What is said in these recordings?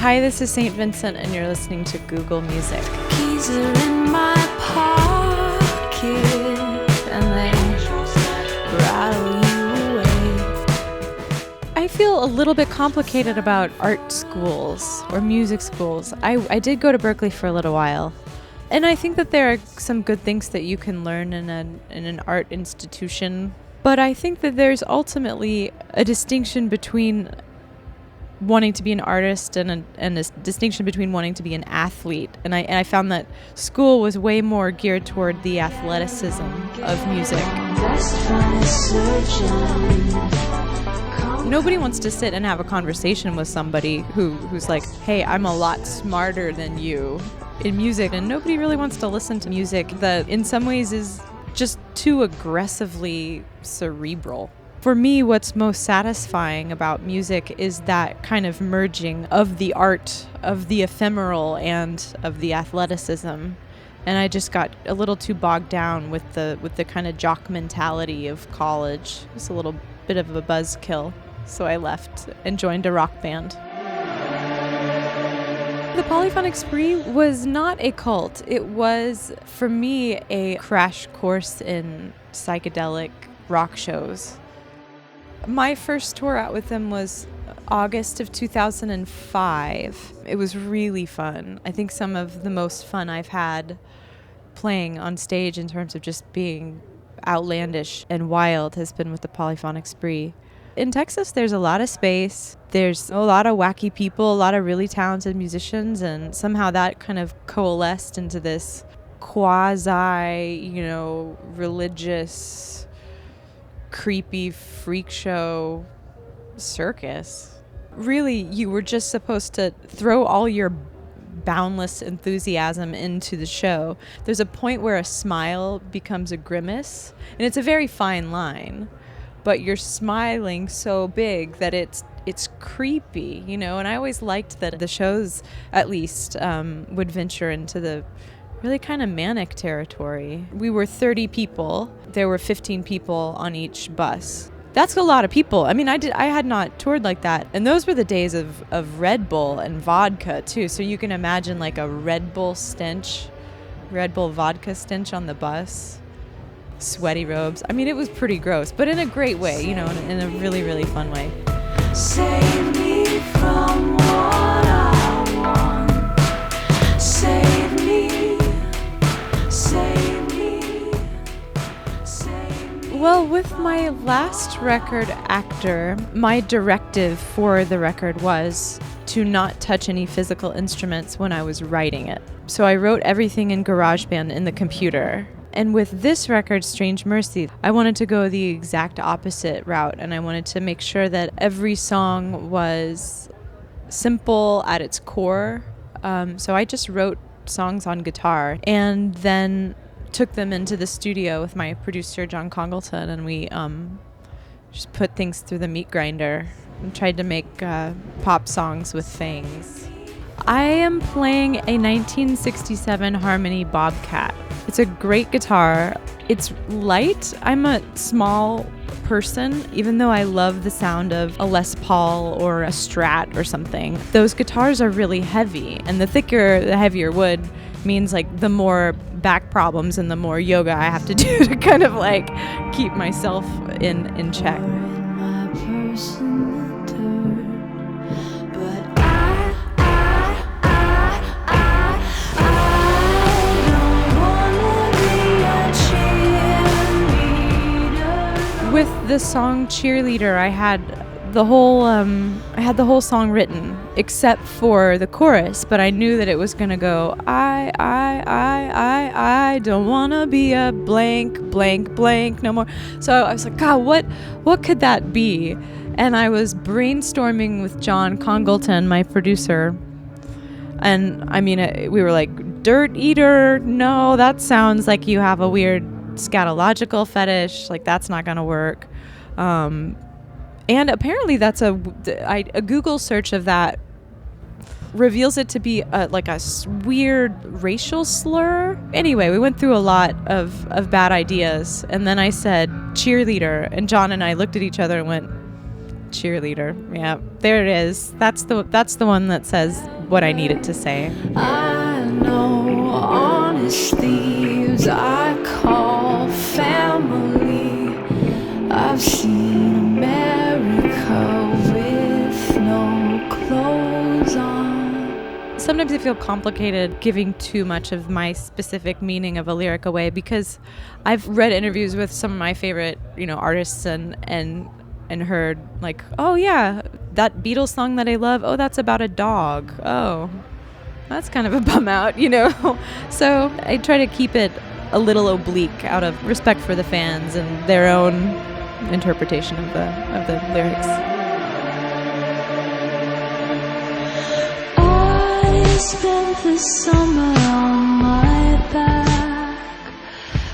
Hi, this is St. Vincent, and you're listening to Google Music. Keys are in my pocket, and they rattle you away. I feel a little bit complicated about art schools or music schools. I did go to Berkeley for a little while, and I think that there are some good things that you can learn in an art institution. But I think that there's ultimately a distinction between wanting to be an artist and a distinction between wanting to be an athlete. And I found that school was way more geared toward the athleticism of music. Nobody wants to sit and have a conversation with somebody who's like, hey, I'm a lot smarter than you in music. And nobody really wants to listen to music that in some ways is just too aggressively cerebral. For me, what's most satisfying about music is that kind of merging of the art, of the ephemeral, and of the athleticism. And I just got a little too bogged down with the kind of jock mentality of college. It was a little bit of a buzzkill, so I left and joined a rock band. The Polyphonic Spree was not a cult. It was, for me, a crash course in psychedelic rock shows. My first tour out with them was August of 2005. It was really fun. I think some of the most fun I've had playing on stage in terms of just being outlandish and wild has been with the Polyphonic Spree. In Texas, there's a lot of space. There's a lot of wacky people, a lot of really talented musicians, and somehow that kind of coalesced into this quasi, religious, creepy freak show circus. Really, you were just supposed to throw all your boundless enthusiasm into the show. There's a point where a smile becomes a grimace, and it's a very fine line, but you're smiling so big that it's creepy, and I always liked that the shows, at least, would venture into the really kind of manic territory. We were 30 people. There were 15 people on each bus. That's a lot of people. I mean, I had not toured like that. And those were the days of Red Bull and vodka, too. So you can imagine like a Red Bull vodka stench on the bus. Sweaty robes. I mean, it was pretty gross, but in a great way, in a really, really fun way. Save me from what I want. Save me. Save me. Save me. Well, with my last record, Actor, my directive for the record was to not touch any physical instruments when I was writing it. So I wrote everything in GarageBand in the computer. And with this record, Strange Mercy, I wanted to go the exact opposite route, and I wanted to make sure that every song was simple at its core. So I just wrote songs on guitar and then took them into the studio with my producer, John Congleton, and we just put things through the meat grinder and tried to make pop songs with fangs. I am playing a 1967 Harmony Bobcat. It's a great guitar. It's light. I'm a small person, even though I love the sound of a Les Paul or a Strat or something. Those guitars are really heavy, and the heavier wood means like the more back problems and the more yoga I have to do to kind of like keep myself in check. With the song Cheerleader, I had the whole song written except for the chorus, but I knew that it was gonna go I don't wanna be a blank no more. So I was like, God, what could that be? And I was brainstorming with John Congleton, my producer, and I mean we were like, Dirt Eater, no, that sounds like you have a weird scatological fetish, like that's not gonna work. And apparently that's a Google search of that reveals it to be like a weird racial slur. Anyway, we went through a lot of bad ideas, and then I said cheerleader, and John and I looked at each other and went, cheerleader. Yeah, there it is. That's the one that says what I needed to say. I know honest thieves I call family. I've seen America with no clothes on. Sometimes I feel complicated giving too much of my specific meaning of a lyric away, because I've read interviews with some of my favorite, artists and heard like, oh yeah, that Beatles song that I love, oh, that's about a dog. Oh, that's kind of a bum out, So I try to keep it a little oblique out of respect for the fans and their own interpretation of the lyrics. I spent the summer on my back.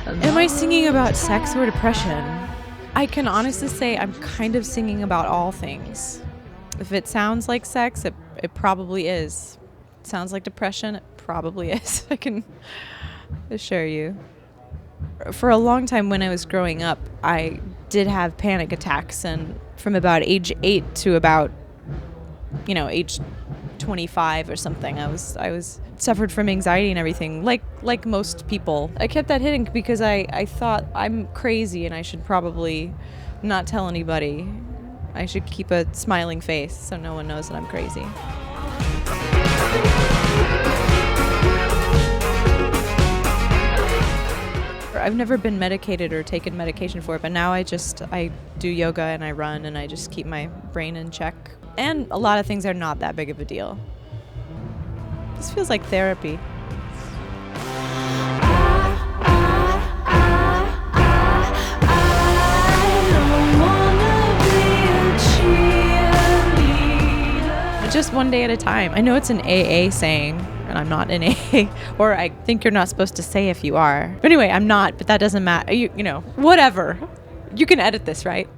Am I singing about sex or depression? I can honestly say I'm kind of singing about all things. If it sounds like sex, it probably is. It sounds like depression, it probably is. I can assure you. For a long time when I was growing up, I did have panic attacks, and from about age 8 to about, age 25 or something, I was suffered from anxiety and everything, like most people. I kept that hidden because I thought I'm crazy and I should probably not tell anybody. I should keep a smiling face so no one knows that I'm crazy. I've never been medicated or taken medication for it, but now I do yoga and I run and I just keep my brain in check. And a lot of things are not that big of a deal. This feels like therapy. Just one day at a time. I know it's an AA saying, and I'm not an AA, or I think you're not supposed to say if you are. But anyway, I'm not, but that doesn't matter. You know, whatever. You can edit this, right?